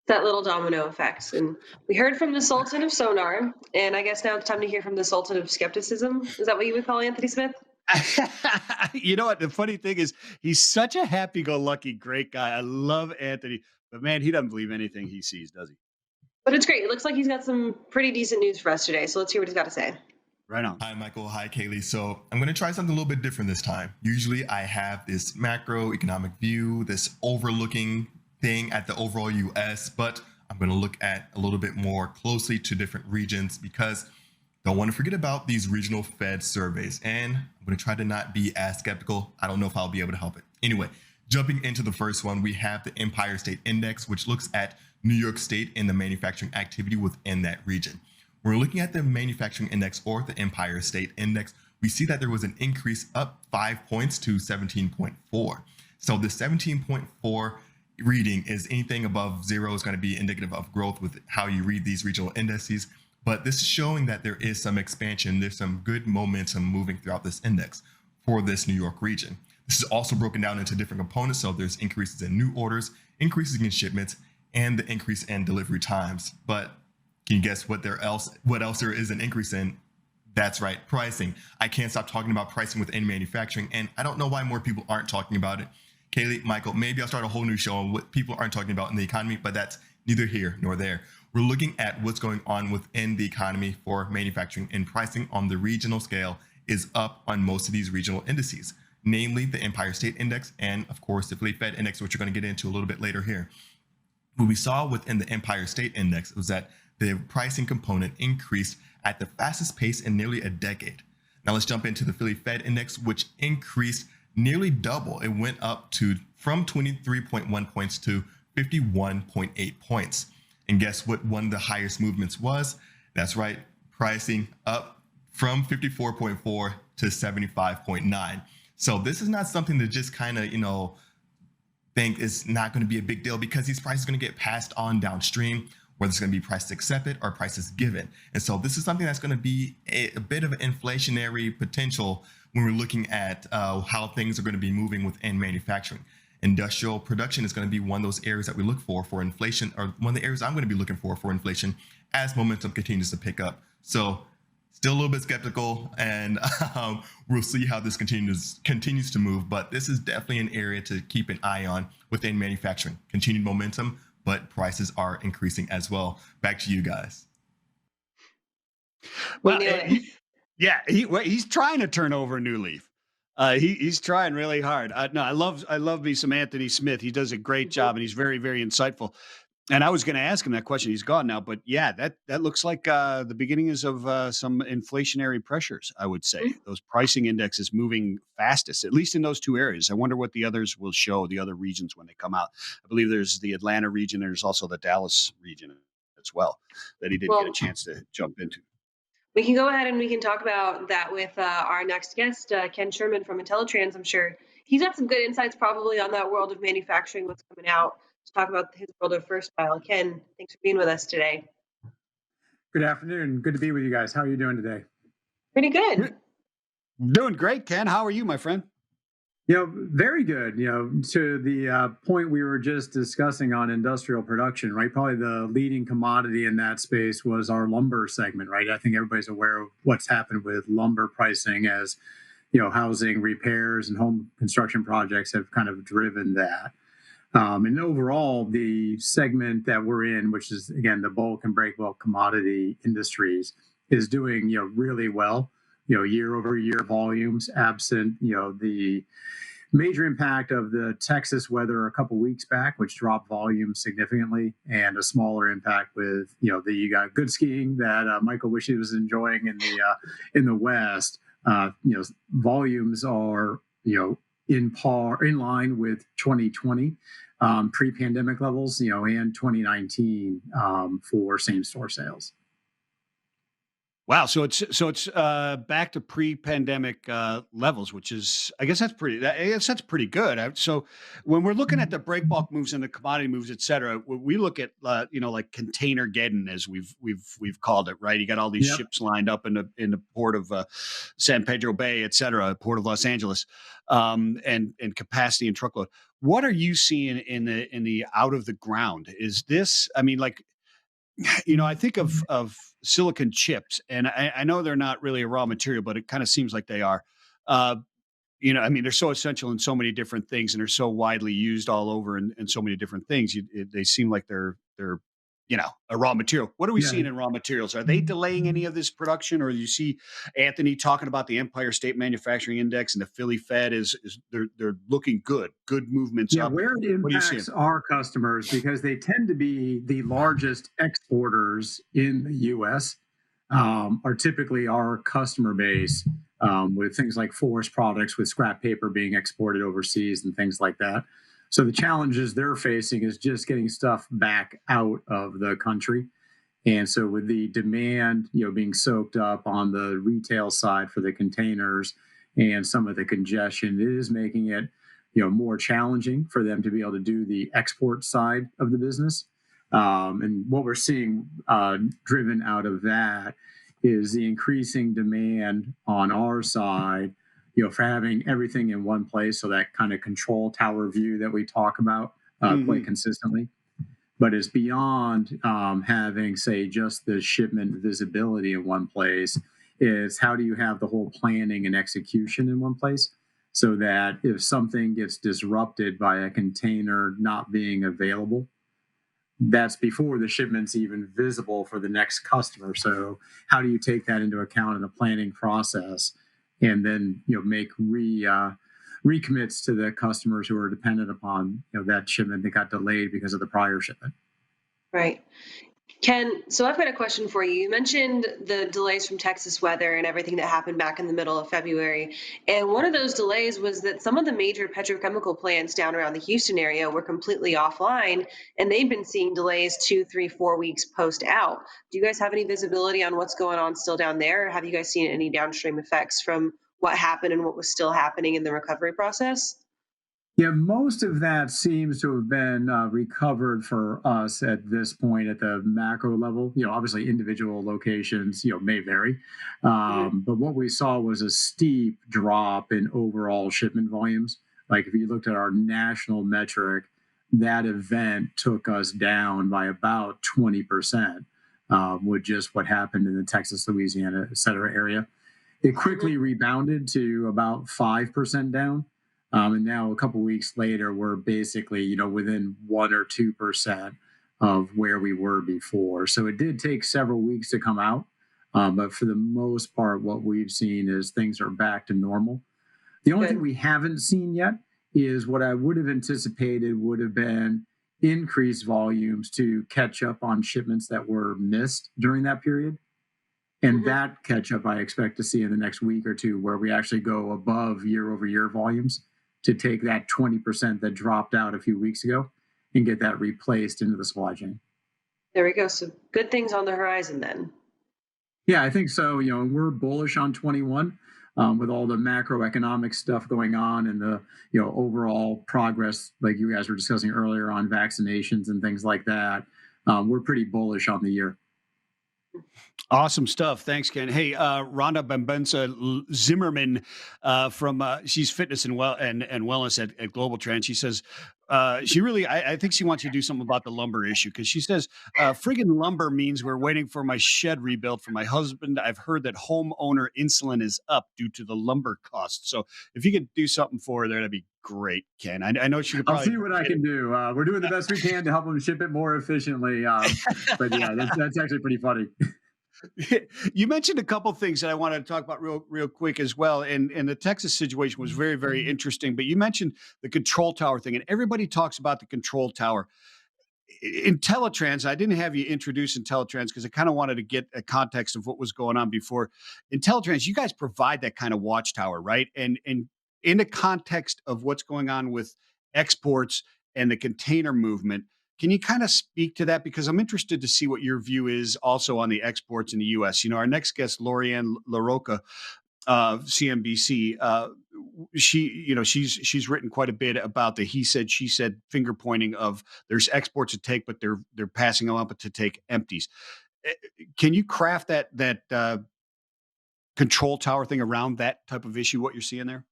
That little domino effect. And we heard from the Sultan of Sonar, and I guess now it's time to hear from the Sultan of Skepticism. Is that what you would call Anthony Smith? You know what? The funny thing is, he's such a happy-go-lucky, great guy. I love Anthony, but man, he doesn't believe anything he sees, does he? But it's great. It looks like he's got some pretty decent news for us today. So let's hear what he's got to say. Right on. Hi, Michael. Hi, Kaylee. So I'm going to try something a little bit different this time. Usually I have this macroeconomic view, this overlooking thing at the overall U.S., but I'm going to look at a little bit more closely to different regions because don't want to forget about these regional Fed surveys. And I'm going to try to not be as skeptical. I don't know if I'll be able to help it. Anyway, jumping into the first one, we have the Empire State Index, which looks at New York State and the manufacturing activity within that region. We're looking at the manufacturing index or the Empire State Index. We see that there was an increase up 5 points to 17.4. So the 17.4 reading is anything above 0 is going to be indicative of growth with how you read these regional indices. But this is showing that there is some expansion. There's some good momentum moving throughout this index for this New York region. This is also broken down into different components. So there's increases in new orders, increases in shipments, and the increase in delivery times. But can you guess what else there is an increase in? That's right, pricing. I can't stop talking about pricing within manufacturing, and I don't know why more people aren't talking about it. Kaylee, Michael, maybe I'll start a whole new show on what people aren't talking about in the economy, but that's neither here nor there. We're looking at what's going on within the economy for manufacturing, and pricing on the regional scale is up on most of these regional indices, namely the Empire State Index and, of course, the Philly Fed Index, which we're going to get into a little bit later here. What we saw within the Empire State Index was that the pricing component increased at the fastest pace in nearly a decade. Now let's jump into the Philly Fed Index, which increased nearly double. It went up from 23.1 points to 51.8 points. And guess what one of the highest movements was? That's right, pricing up from 54.4 to 75.9. So this is not something to just kind of, think is not going to be a big deal, because these prices are going to get passed on downstream, whether it's going to be prices accepted or prices given. And so this is something that's going to be a bit of an inflationary potential when we're looking at how things are going to be moving within manufacturing. Industrial production is going to be one of those areas that we look for inflation, or one of the areas I'm going to be looking for inflation as momentum continues to pick up. So still a little bit skeptical, and we'll see how this continues to move. But this is definitely an area to keep an eye on within manufacturing. Continued momentum, but prices are increasing as well. Back to you guys. Well, he's trying to turn over a new leaf. He's trying really hard. No, I love me some Anthony Smith. He does a great job, and he's very, very insightful. And I was going to ask him that question. He's gone now, but yeah, that looks like the beginnings of some inflationary pressures. I would say those pricing indexes moving fastest, at least in those two areas. I wonder what the others will show, the other regions when they come out. I believe there's the Atlanta region. There's also the Dallas region as well that he didn't get a chance to jump into. We can go ahead and we can talk about that with our next guest, Ken Sherman from IntelliTrans. I'm sure he's got some good insights probably on that world of manufacturing, what's coming out, to talk about his world of first mile. Ken, thanks for being with us today. Good afternoon. Good to be with you guys. How are you doing today? Pretty good. Doing great, Ken. How are you, my friend? Very good. To the point we were just discussing on industrial production, right? Probably the leading commodity in that space was our lumber segment, right? I think everybody's aware of what's happened with lumber pricing as, housing repairs and home construction projects have kind of driven that. And overall, the segment that we're in, which is, again, the bulk and break bulk commodity industries, is doing, really well. Year over year volumes, absent, the major impact of the Texas weather a couple weeks back, which dropped volume significantly, and a smaller impact with, you got good skiing that Michael wished he was enjoying in the West. Volumes are, in line with 2020 pre-pandemic levels, and 2019 for same store sales. Wow. So it's back to pre-pandemic levels, which is, I guess that's pretty good. So when we're looking at the break bulk moves and the commodity moves, et cetera, we look at, like container geddon, as we've called it, right? You got all these ships lined up in the port of San Pedro Bay, et cetera, port of Los Angeles, and capacity and truckload. What are you seeing in the out of the ground? Is this, I think of silicon chips, and I know they're not really a raw material, but it kind of seems like they are. They're so essential in so many different things, and they're so widely used all over in so many different things. They seem like they're a raw material. What are we seeing in raw materials? Are they delaying any of this production, or do you see Anthony talking about the Empire State Manufacturing Index and the Philly Fed they're looking good movements up? Where it impacts our customers, because they tend to be the largest exporters in the U.S., are typically our customer base, with things like forest products, with scrap paper being exported overseas and things like that. So the challenges they're facing is just getting stuff back out of the country. And so with the demand, being soaked up on the retail side for the containers and some of the congestion, it is making it, more challenging for them to be able to do the export side of the business. And what we're seeing driven out of that is the increasing demand on our side, for having everything in one place. So that kind of control tower view that we talk about quite consistently. But it's beyond having, say, just the shipment visibility in one place. It's how do you have the whole planning and execution in one place, so that if something gets disrupted by a container not being available, that's before the shipment's even visible for the next customer. So how do you take that into account in the planning process, and then make recommits to the customers who are dependent upon that shipment that got delayed because of the prior shipment? Right. Ken, so I've got a question for you. You mentioned the delays from Texas weather and everything that happened back in the middle of February. And one of those delays was that some of the major petrochemical plants down around the Houston area were completely offline, and they've been seeing delays 2, 3, 4 weeks post out. Do you guys have any visibility on what's going on still down there? Or have you guys seen any downstream effects from what happened and what was still happening in the recovery process? Yeah, most of that seems to have been recovered for us at this point at the macro level. Obviously individual locations, may vary. But what we saw was a steep drop in overall shipment volumes. Like if you looked at our national metric, that event took us down by about 20% with just what happened in the Texas, Louisiana, et cetera area. It quickly rebounded to about 5% down. And now a couple weeks later, we're basically, within 1 or 2% of where we were before. So it did take several weeks to come out. But for the most part, what we've seen is things are back to normal. The only thing we haven't seen yet is what I would have anticipated would have been increased volumes to catch up on shipments that were missed during that period. And that catch up I expect to see in the next week or two, where we actually go above year over year volumes to take that 20% that dropped out a few weeks ago and get that replaced into the supply chain. There we go. So good things on the horizon then. Yeah, I think so. We're bullish on 21 with all the macroeconomic stuff going on and the overall progress, like you guys were discussing earlier on vaccinations and things like that. We're pretty bullish on the year. Awesome stuff. Thanks, Ken. Hey, Rhonda Bambenza Zimmerman from she's fitness and wellness at Global Trend. She says I think she wants you to do something about the lumber issue, because she says friggin' lumber means we're waiting for my shed rebuilt for my husband. I've heard that homeowner insulin is up due to the lumber cost. So if you could do something for her there, that'd be great, Ken. I know she could probably. I'll see what I can do. We're doing the best we can to help them ship it more efficiently. But yeah, that's actually pretty funny. You mentioned a couple of things that I wanted to talk about real quick as well. And the Texas situation was very, very interesting. But you mentioned the control tower thing, and everybody talks about the control tower. IntelliTrans, I didn't have you introduce IntelliTrans because I kind of wanted to get a context of what was going on before. IntelliTrans, you guys provide that kind of watchtower, right? And in the context of what's going on with exports and the container movement, can you kind of speak to that? Because I'm interested to see what your view is also on the exports in the U.S. Our next guest, Ann Larocco CNBC, she's written quite a bit about the he said, she said finger pointing of there's exports to take, but they're passing them up to take empties. Can you craft that control tower thing around that type of issue, what you're seeing there?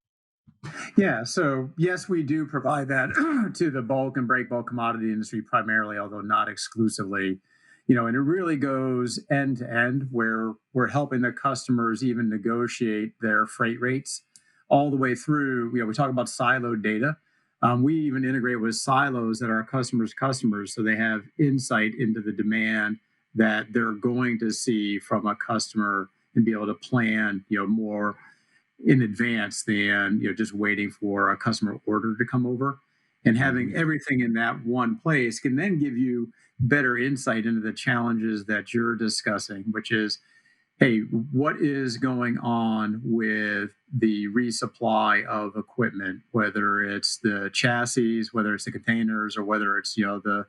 Yeah, so yes, we do provide that to the bulk and break bulk commodity industry primarily, although not exclusively. And it really goes end to end, where we're helping the customers even negotiate their freight rates all the way through. We talk about siloed data. We even integrate with silos that are customers' customers, so they have insight into the demand that they're going to see from a customer and be able to plan, more in advance than just waiting for a customer order to come over. And having everything in that one place can then give you better insight into the challenges that you're discussing, which is, hey, what is going on with the resupply of equipment, whether it's the chassis, whether it's the containers, or whether it's the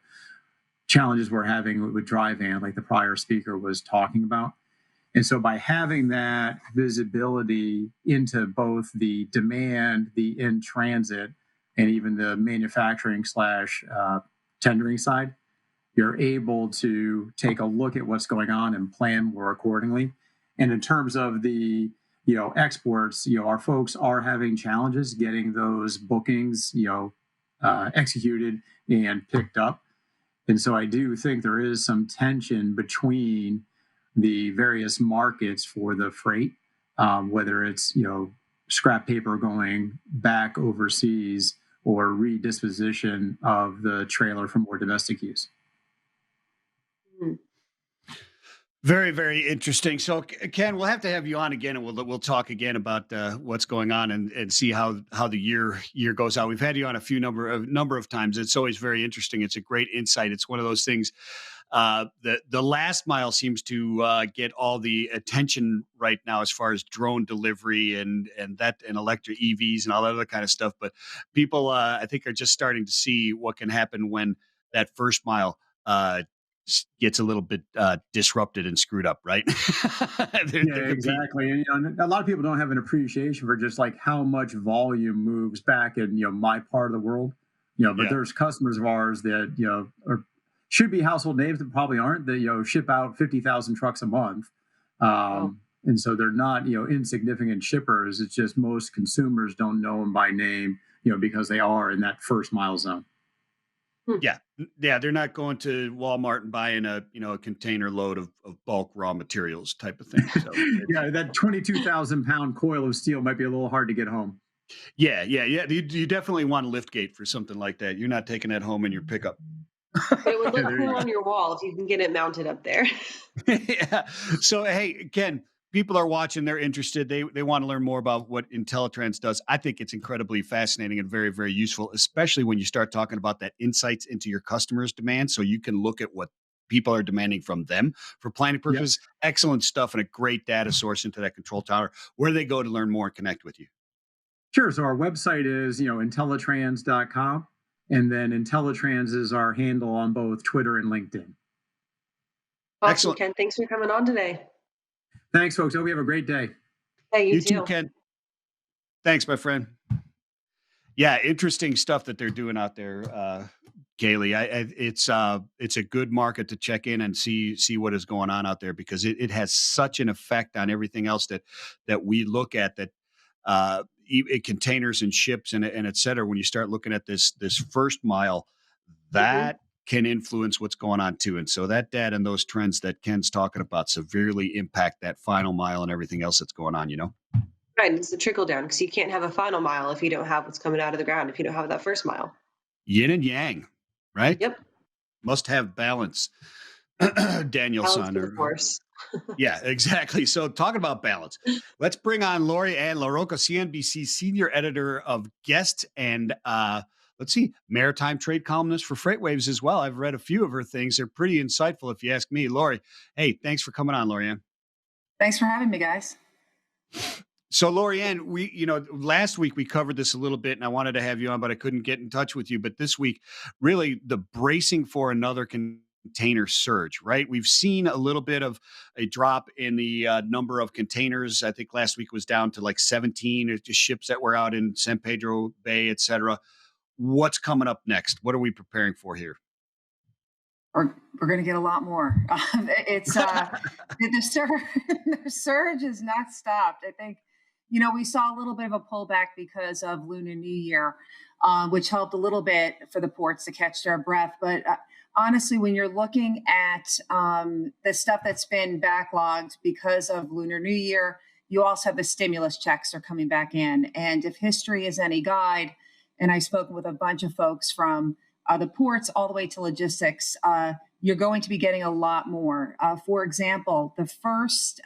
challenges we're having with dry van, like the prior speaker was talking about. And so by having that visibility into both the demand, the in transit, and even the manufacturing / tendering side, you're able to take a look at what's going on and plan more accordingly. And in terms of the exports, our folks are having challenges getting those bookings executed and picked up. And so I do think there is some tension between the various markets for the freight, whether it's scrap paper going back overseas or redisposition of the trailer for more domestic use. Very, very interesting. So, Ken, we'll have to have you on again, and we'll talk again about what's going on and see how the year goes out. We've had you on a number of times. It's always very interesting. It's a great insight. It's one of those things. The last mile seems to get all the attention right now as far as drone delivery and electric EVs and all that other kind of stuff. But people, I think, are just starting to see what can happen when that first mile gets a little bit disrupted and screwed up, right? Exactly. And a lot of people don't have an appreciation for just like how much volume moves back in my part of the world. But there's customers of ours that should be household names that probably aren't, that ship out 50,000 trucks a month. And so they're not insignificant shippers. It's just most consumers don't know them by name because they are in that first mile zone. Yeah, they're not going to Walmart and buying a container load of bulk raw materials type of thing. So that 22,000 pound coil of steel might be a little hard to get home. Yeah. You definitely want a lift gate for something like that. You're not taking that home in your pickup. But it would look cool on your wall if you can get it mounted up there. Yeah. So hey, Ken, people are watching. They're interested. They want to learn more about what IntelliTrans does. I think it's incredibly fascinating and very, very useful, especially when you start talking about that insights into your customers' demand. So you can look at what people are demanding from them for planning purposes. Yep. Excellent stuff and a great data source into that control tower. Where do they go to learn more and connect with you? Sure. So our website is, IntelliTrans.com. And then IntelliTrans is our handle on both Twitter and LinkedIn. Awesome, excellent. Ken. Thanks for coming on today. Thanks, folks. Hope you have a great day. Hey, you too, Ken. Thanks, my friend. Yeah, interesting stuff that they're doing out there, Kaylee. It's a good market to check in and see what is going on out there, because it has such an effect on everything else that we look at, that containers and ships and et cetera. When you start looking at this first mile, that can influence what's going on too. And so that data and those trends that Ken's talking about severely impact that final mile and everything else that's going on, Right. It's the trickle down, because you can't have a final mile if you don't have what's coming out of the ground, if you don't have that first mile. Yin and yang, right? Yep. Must have balance. Daniel Sander. Of course. Yeah, exactly. So talking about balance, let's bring on Ann Larocco CNBC Senior Editor of Guest and let's see, Maritime Trade Columnist for FreightWaves as well. I've read a few of her things. They're pretty insightful, if you ask me. Lori, hey, thanks for coming on, Ann. Thanks for having me, guys. So Ann, we, last week we covered this a little bit and I wanted to have you on, but I couldn't get in touch with you. But this week, really the bracing for another container surge, right? We've seen a little bit of a drop in the number of containers. I think last week was down to like 17 ships that were out in San Pedro Bay, et cetera. What's coming up next? What are we preparing for here? We're going to get a lot more. It's the surge has not stopped. I think, we saw a little bit of a pullback because of Lunar New Year, which helped a little bit for the ports to catch their breath. But honestly, when you're looking at the stuff that's been backlogged because of Lunar New Year, you also have the stimulus checks are coming back in. And if history is any guide, and I've spoken with a bunch of folks from the ports all the way to logistics, you're going to be getting a lot more. For example, the first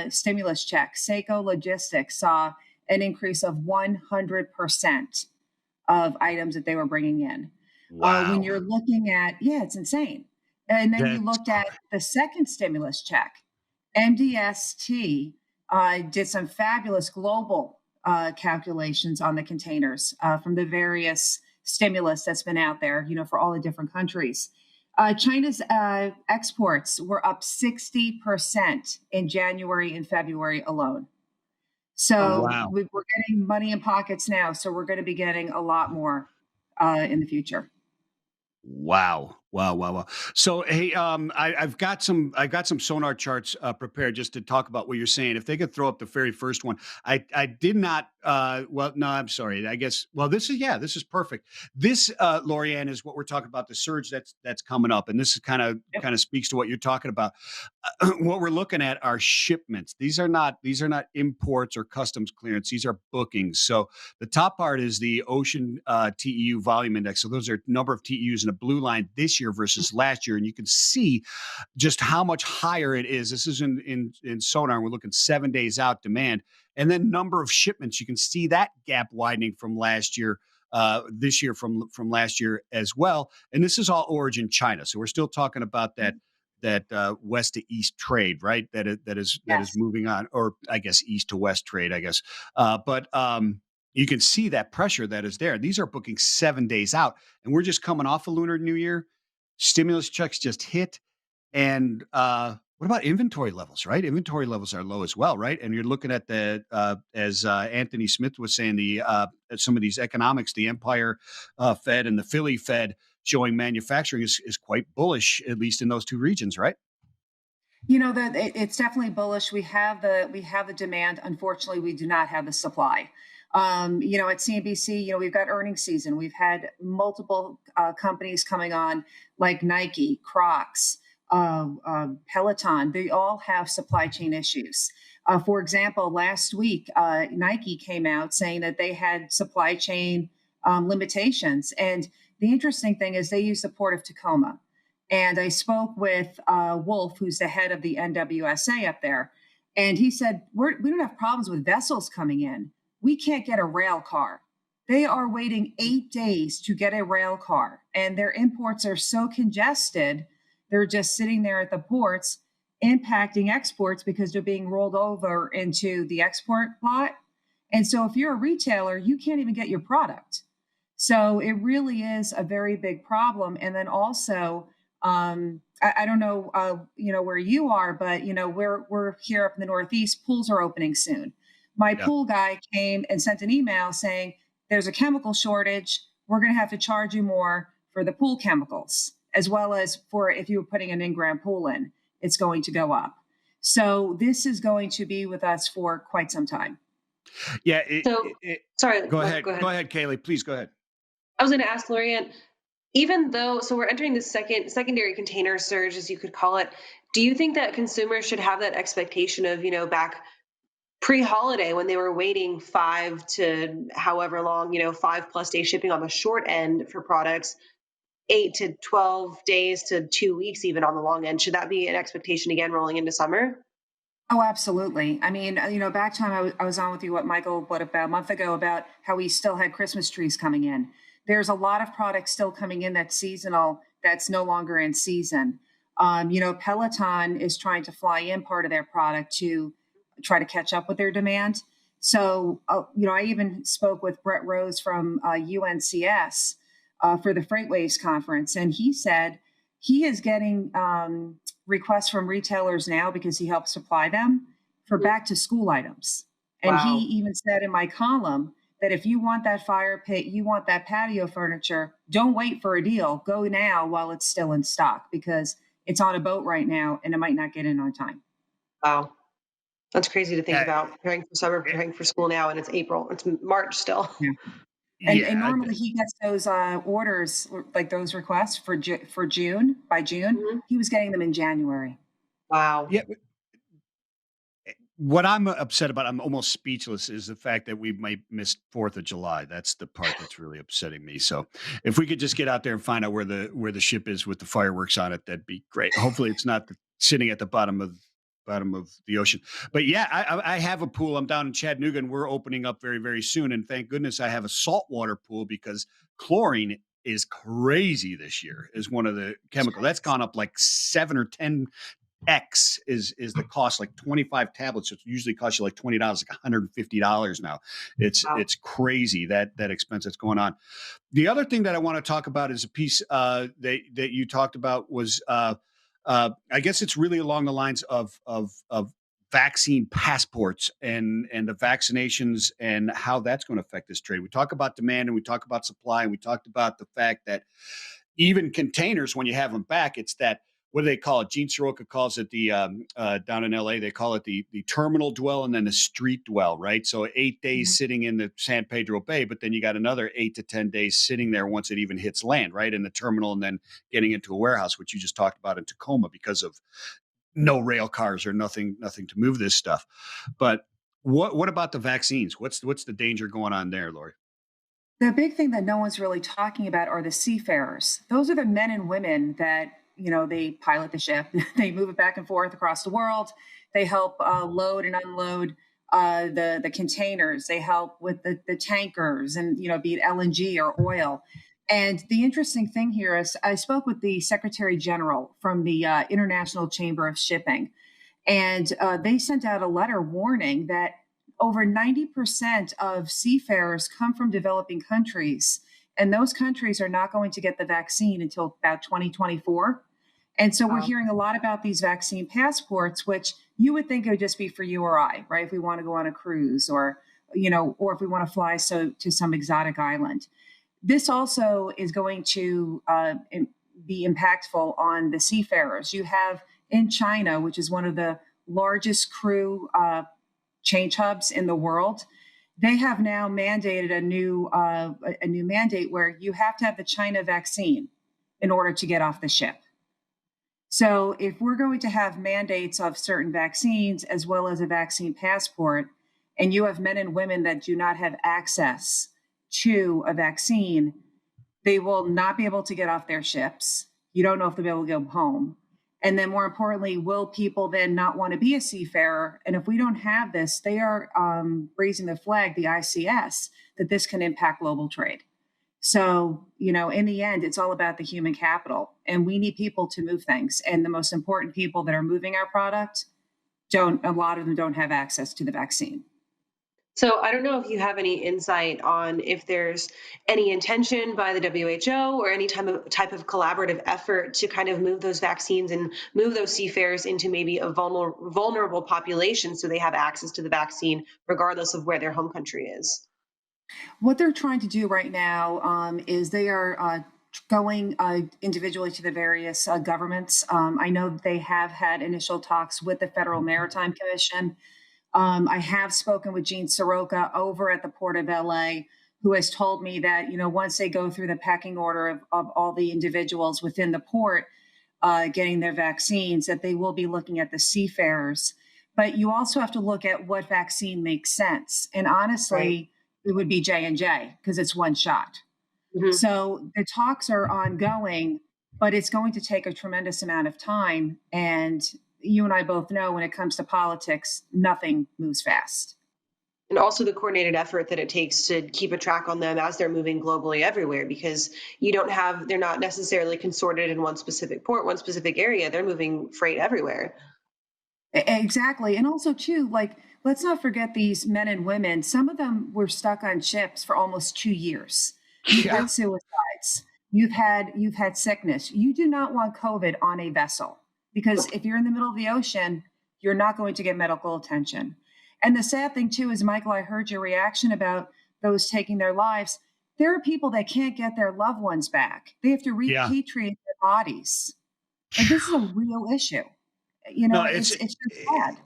stimulus check, Seiko Logistics, saw an increase of 100% of items that they were bringing in. Wow. When you're looking at, it's insane. And then you looked at the second stimulus check. MDST did some fabulous global calculations on the containers from the various stimulus that's been out there, for all the different countries. China's exports were up 60% in January and February alone. So we're getting money in pockets now. So we're going to be getting a lot more in the future. Wow. So, hey, I've got some sonar charts prepared just to talk about what you're saying. If they could throw up the very first one, I did not. No, I'm sorry. I guess. Well, this is perfect. This, Ann, is what we're talking about. The surge that's coming up, and this is kind of speaks to what you're talking about. What we're looking at are shipments. These are not imports or customs clearance. These are bookings. So the top part is the ocean TEU volume index. So those are number of TEUs in a blue line this year versus last year, and you can see just how much higher it is. This is in Sonar. We're looking 7 days out demand, and then number of shipments. You can see that gap widening from last year, this year from last year as well. And this is all origin China. So we're still talking about that west to east trade, right? That is Yes. moving on, or I guess east to west trade, I guess. But you can see that pressure that is there. These are booking 7 days out, and we're just coming off a Lunar New Year. Stimulus checks just hit, and what about inventory levels? Right, inventory levels are low as well, right? And you're looking at the as Anthony Smith was saying, the some of these economics, the Empire Fed and the Philly Fed showing manufacturing is quite bullish, at least in those two regions, right? It's definitely bullish. We have the demand. Unfortunately, we do not have the supply. At CNBC, we've got earnings season. We've had multiple companies coming on, like Nike, Crocs, Peloton. They all have supply chain issues. For example, last week, Nike came out saying that they had supply chain limitations. And the interesting thing is they use the port of Tacoma. And I spoke with Wolf, who's the head of the NWSA up there. And he said, we don't have problems with vessels coming in. We can't get a rail car. They are waiting 8 days to get a rail car. And their imports are so congested, they're just sitting there at the ports, impacting exports because they're being rolled over into the export lot. And so if you're a retailer, you can't even get your product. So it really is a very big problem. And then also, I don't know, where you are, but we're here up in the Northeast. Pools are opening soon. My pool guy came and sent an email saying there's a chemical shortage. We're going to have to charge you more for the pool chemicals, as well as for if you were putting an in-ground pool in, it's going to go up. So this is going to be with us for quite some time. Yeah. Sorry. Go ahead, Kaylee. Please go ahead. I was going to ask Lorianne, even though, so we're entering the secondary container surge, as you could call it, do you think that consumers should have that expectation of, back pre-holiday when they were waiting 5 to however long, 5+ day shipping on the short end for products, 8 to 12 days to 2 weeks, even on the long end? Should that be an expectation again rolling into summer? Oh, absolutely. I mean, back time I was on with you, Michael, about a month ago, about how we still had Christmas trees coming in. There's a lot of products still coming in that's seasonal, that's no longer in season. Peloton is trying to fly in part of their product to try to catch up with their demand. So, I even spoke with Brett Rose from UNCS for the FreightWaves conference, and he said he is getting requests from retailers now because he helps supply them for back to school items. And Wow. he even said in my column that if you want that fire pit, you want that patio furniture, don't wait for a deal. Go now while it's still in stock because it's on a boat right now and it might not get in on time. Wow. That's crazy to think about, preparing for summer, preparing for school now, and it's April. It's March still. Yeah. And normally he gets those orders, like those requests for June. By June, Mhm. he was getting them in January. Wow. Yeah. What I'm upset about, I'm almost speechless, is the fact that we might miss 4th of July. That's the part that's really upsetting me. So if we could just get out there and find out where the ship is with the fireworks on it, that'd be great. Hopefully it's not sitting at the bottom of the ocean. But yeah, I have a pool. I'm down in Chattanooga and we're opening up very, very soon. And thank goodness I have a saltwater pool because chlorine is crazy this year is one of the chemicals. That's gone up like 7 or 10 X is the cost, like 25 tablets. It usually costs you like $20, like $150 now. It's crazy that expense that's going on. The other thing that I want to talk about is a piece that you talked about was I guess it's really along the lines of vaccine passports and the vaccinations and how that's going to affect this trade. We talk about demand and we talk about supply and we talked about the fact that even containers, when you have them back, it's that, what do they call it? Gene Soroka calls it the down in LA, they call it the terminal dwell and then the street dwell, right? So 8 days sitting in the San Pedro Bay, but then you got another 8 to 10 days sitting there once it even hits land, right? In the terminal and then getting into a warehouse, which you just talked about in Tacoma because of no rail cars or nothing to move this stuff. But what about the vaccines? What's the danger going on there, Lori? The big thing that no one's really talking about are the seafarers. Those are the men and women that, they pilot the ship, they move it back and forth across the world. They help load and unload the containers. They help with the tankers and, be it LNG or oil. And the interesting thing here is I spoke with the Secretary General from the International Chamber of Shipping, and they sent out a letter warning that over 90% of seafarers come from developing countries, and those countries are not going to get the vaccine until about 2024. And so we're hearing a lot about these vaccine passports, which you would think it would just be for you or I, right? If we want to go on a cruise or, or if we want to fly to some exotic island. This also is going to be impactful on the seafarers. You have in China, which is one of the largest crew change hubs in the world, they have now mandated a new mandate where you have to have the China vaccine in order to get off the ship. So if we're going to have mandates of certain vaccines as well as a vaccine passport, and you have men and women that do not have access to a vaccine, they will not be able to get off their ships. You don't know if they'll be able to go home. And then more importantly, will people then not want to be a seafarer? And if we don't have this, they are raising the flag, the ICS, that this can impact global trade. So, in the end, it's all about the human capital, and we need people to move things. And the most important people that are moving our product a lot of them don't have access to the vaccine. So I don't know if you have any insight on if there's any intention by the WHO or any type of collaborative effort to kind of move those vaccines and move those seafarers into maybe a vulnerable population so they have access to the vaccine regardless of where their home country is. What they're trying to do right now is they are going individually to the various governments. I know they have had initial talks with the Federal Maritime Commission. I have spoken with Gene Soroka over at the Port of LA, who has told me that, once they go through the pecking order of all the individuals within the port getting their vaccines, that they will be looking at the seafarers. But you also have to look at what vaccine makes sense. And honestly, it would be J&J because it's one shot. Mm-hmm. So the talks are ongoing, but it's going to take a tremendous amount of time. And you and I both know when it comes to politics, nothing moves fast. And also the coordinated effort that it takes to keep a track on them as they're moving globally everywhere, because they're not necessarily consorted in one specific port, one specific area. They're moving freight everywhere. Exactly. And also too, let's not forget these men and women. Some of them were stuck on ships for almost 2 years. You've had suicides. You've had sickness. You do not want COVID on a vessel, because if you're in the middle of the ocean, you're not going to get medical attention. And the sad thing too is, Michael, I heard your reaction about those taking their lives. There are people that can't get their loved ones back. They have to repatriate their bodies. And this is a real issue. It's just sad.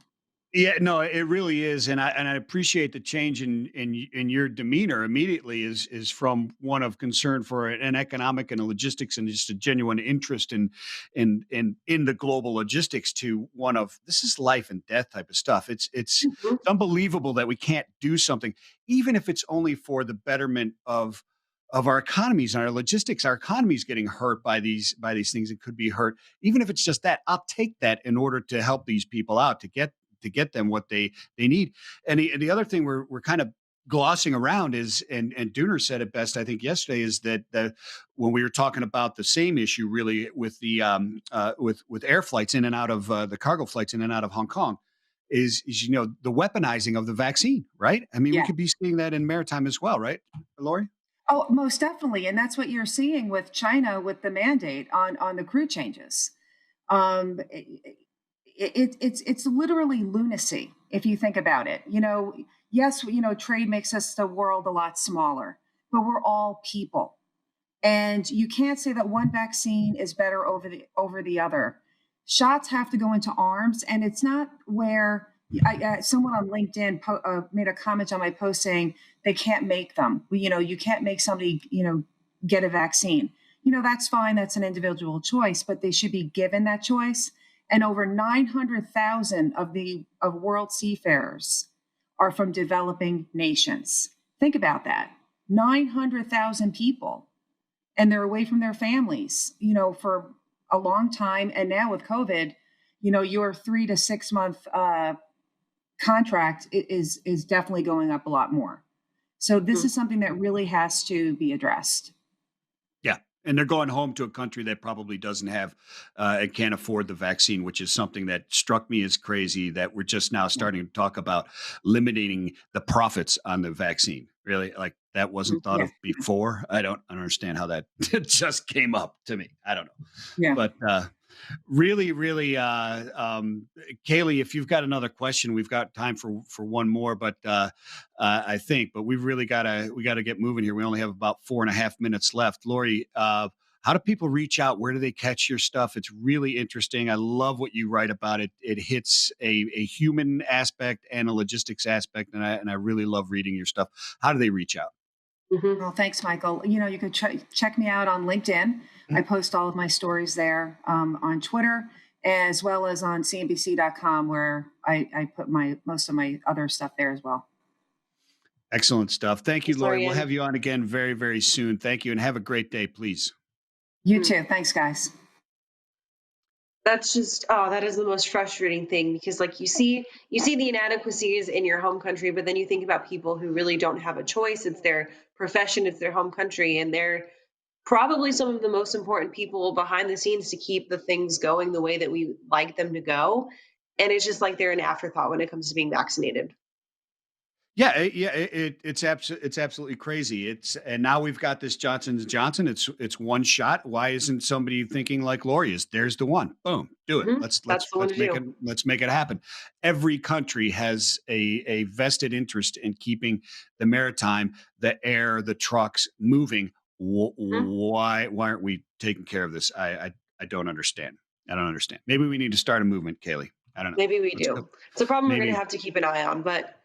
Yeah, no, it really is, and I appreciate the change in your demeanor immediately is from one of concern for an economic and a logistics and just a genuine interest in the global logistics to one of this is life and death type of stuff. It's unbelievable that we can't do something, even if it's only for the betterment of our economies and our logistics. Our economy is getting hurt by these things. It could be hurt, even if it's just that. I'll take that in order to help these people out to get them what they need. And the other thing we're kind of glossing around is, and Dooner said it best, I think yesterday, is that when we were talking about the same issue really with the with air flights in and out of the cargo flights in and out of Hong Kong is the weaponizing of the vaccine, right? I mean, we could be seeing that in maritime as well, right, Lori? Oh, most definitely. And that's what you're seeing with China with the mandate on the crew changes. It's literally lunacy if you think about it. Yes, trade makes us the world a lot smaller, but we're all people, and you can't say that one vaccine is better over the other. Shots have to go into arms, and it's not where someone on LinkedIn made a comment on my post saying they can't make them. You can't make somebody get a vaccine. That's fine. That's an individual choice, but they should be given that choice. And over 900,000 of world seafarers are from developing nations. Think about that. 900,000 people. And they're away from their families, for a long time. And now with COVID, your 3 to 6 month contract is definitely going up a lot more. So this is something that really has to be addressed. And they're going home to a country that probably doesn't have and can't afford the vaccine, which is something that struck me as crazy that we're just now starting to talk about limiting the profits on the vaccine. Really, like that wasn't thought Yeah. of before. I don't understand how that just came up to me. I don't know. Yeah. But really, really, Kaylee, if you've got another question, we've got time for one more, but I think, but we gotta get moving here. We only have about 4.5 minutes left. Lori, how do people reach out? Where do they catch your stuff? It's really interesting. I love what you write about it. It hits a human aspect and a logistics aspect, and I really love reading your stuff. How do they reach out? Well, thanks, Michael. You could check me out on LinkedIn. I post all of my stories there, on Twitter, as well as on CNBC.com, where I put most of my other stuff there as well. Excellent stuff. Thank you, Thanks, Lori. We'll Lori-Ann. have you on again very, very soon. Thank you, and have a great day, please. You too. Thanks, guys. That's just, that is the most frustrating thing, because like you see the inadequacies in your home country, but then you think about people who really don't have a choice. It's their profession, it's their home country, and they're probably some of the most important people behind the scenes to keep the things going the way that we like them to go. And it's just like they're an afterthought when it comes to being vaccinated. Yeah, it's absolutely crazy. And now we've got this Johnson & Johnson. It's one shot. Why isn't somebody thinking like Lori is? There's the one. Boom, do it. That's the one to do. Let's make it happen. Every country has a vested interest in keeping the maritime, the air, the trucks moving. Why aren't we taking care of this? I don't understand. I don't understand. Maybe we need to start a movement, Kaylee. I don't know. Maybe we do. It's a problem we're Maybe. going to have to keep an eye on, but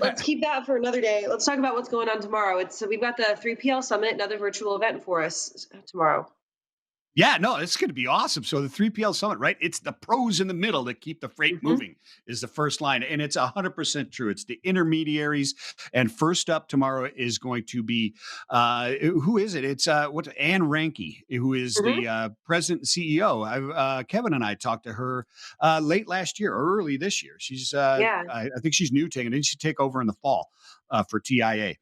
let's keep that for another day. Let's talk about what's going on tomorrow. We've got the 3PL Summit, another virtual event for us tomorrow. Yeah, no, it's going to be awesome. So the 3PL Summit, right? It's the pros in the middle that keep the freight moving is the first line. And it's 100% true. It's the intermediaries. And first up tomorrow is going to be, who is it? It's Ann Larocco, who is the president and CEO. Kevin and I talked to her late last year or early this year. She's, I think she's new taking. Didn't she take over in the fall for TIA?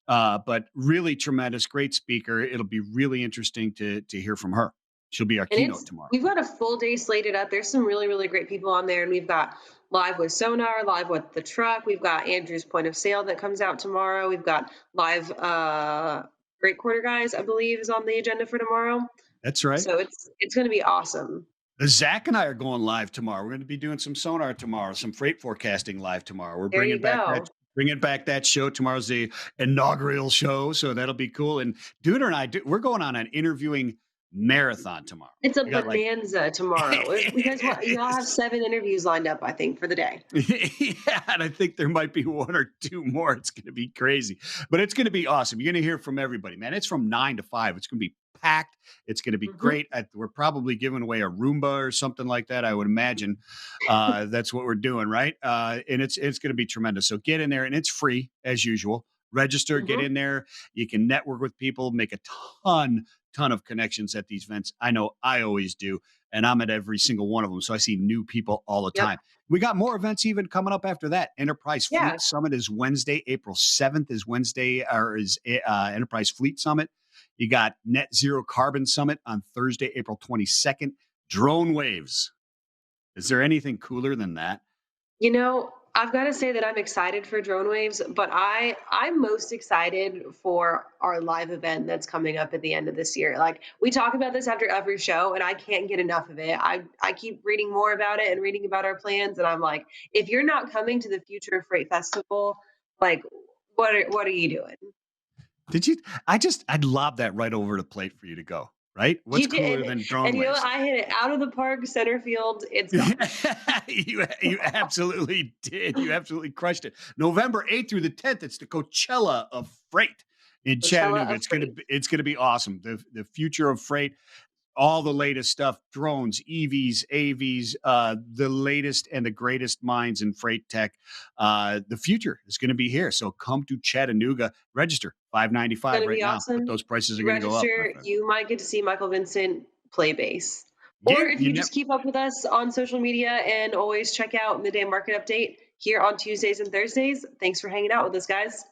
But really tremendous, great speaker. It'll be really interesting to hear from her. She'll be our keynote tomorrow. We've got a full day slated up. There's some really, really great people on there. And we've got live with Sonar, live with the truck. We've got Andrew's point of sale that comes out tomorrow. We've got live Great Quarter Guys, I believe, is on the agenda for tomorrow. That's right. So it's going to be awesome. Zach and I are going live tomorrow. We're going to be doing some Sonar tomorrow, some freight forecasting live tomorrow. We're bringing back that show. Tomorrow's the inaugural show, so that'll be cool. And Duder and I, we're going on an interviewing marathon tomorrow. It's a bonanza tomorrow. Because you all have 7 interviews lined up, I think, for the day. Yeah, and I think there might be 1 or 2 more. It's going to be crazy, but it's going to be awesome. You're going to hear from everybody, man. It's from 9 to 5. It's going to be packed. It's going to be great. We're probably giving away a Roomba or something like that. I would imagine that's what we're doing, right? And it's going to be tremendous. So get in there, and it's free as usual. Register, get in there. You can network with people, make a ton of connections at these events. I know I always do, and I'm at every single one of them. So I see new people all the time. We got more events even coming up after that. Enterprise Fleet Summit is Wednesday. April 7th is Wednesday, or is Enterprise Fleet Summit. You got Net Zero Carbon Summit on Thursday, April 22nd. Drone Waves. Is there anything cooler than that? I've got to say that I'm excited for Drone Waves, but I'm most excited for our live event that's coming up at the end of this year. Like, we talk about this after every show, and I can't get enough of it. I keep reading more about it and reading about our plans, and I'm like, if you're not coming to the Future of Freight Festival, like, what are you doing? I'd lob that right over the plate for you to go. Right? What's cooler than Drone Waves? I hit it out of the park, center field. It's gone. You absolutely did. You absolutely crushed it. November 8th through the 10th, it's the Coachella of Freight in Chattanooga. It's gonna be awesome. The future of freight, all the latest stuff, drones, EVs, AVs, the latest and the greatest minds in freight tech. The future is going to be here. So come to Chattanooga, register $595 right now. But those prices are going to go up. You might get to see Michael Vincent play bass. Or if you just keep up with us on social media and always check out Midday Market Update here on Tuesdays and Thursdays. Thanks for hanging out with us, guys.